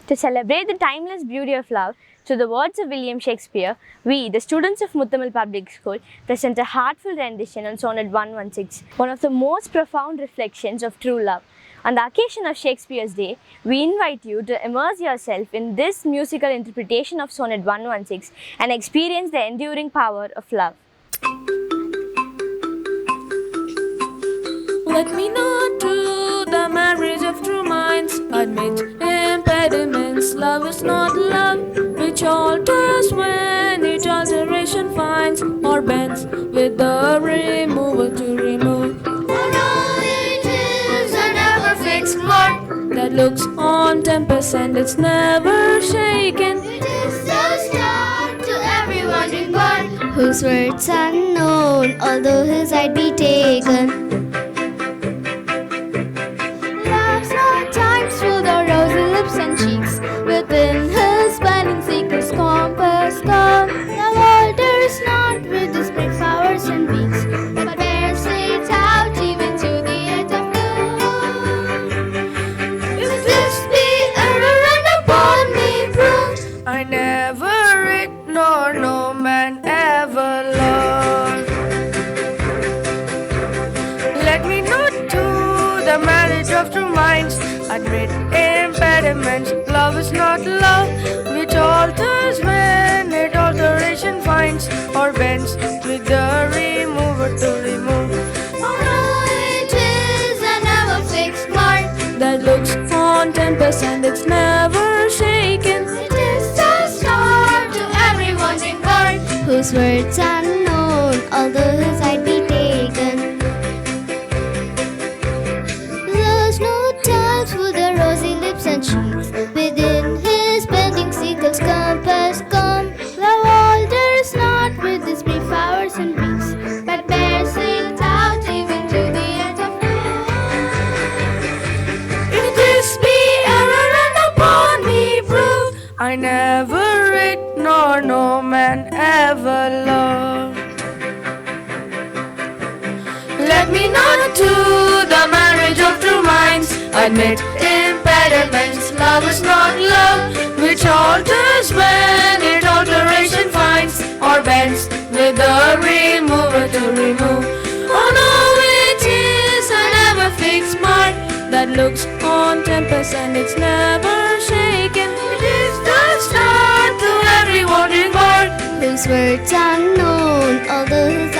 To celebrate the timeless beauty of love, through the words of William Shakespeare, we, the students of Muthamil Public School, present a heartfelt rendition on Sonnet 116, one of the most profound reflections of true love. On the occasion of Shakespeare's Day, we invite you to immerse yourself in this musical interpretation of Sonnet 116 and experience the enduring power of love. Let me not do the marriage of true minds, admit impediments. Love is not love, which alters when each alteration finds or bends with the remover to remove. For all it is an ever-fixed mark That looks on tempest and it's never shaken. It is the start to every wandering part, whose words unknown, although his side be taken. Love's not times through the rosy lips and cheeks, within his spanning secret's compass come. Love alters not with his bright flowers and beaks, but bears it out even to the edge of doom. if this be error and upon me proved. I never read nor no man ever loved. Let me not do the marriage of true minds, admit impediments. Love is not love, which alters when it alteration finds or bends with the remover to remove. For all it is an ever-fixed mark, That looks on tempest and it's never shaken. it is the start to every wandering part, whose words unknown, although his side be taken. There's no time for the rosy lips and cheeks, within his bending seagull's compass come. Love alters not with his brief flowers and beaks, but bears it out even to the end of doom. If this be error and upon me prove, I never read nor no man ever loved. Let me not do the marriage of true minds, admit impediments. Love is not love, which alters when it alteration finds or bends with the remover to remove. Oh no, it is an ever-fixed mark that looks on tempest and it's never shaken. It is the start to every wandering part, whose words unknown, although his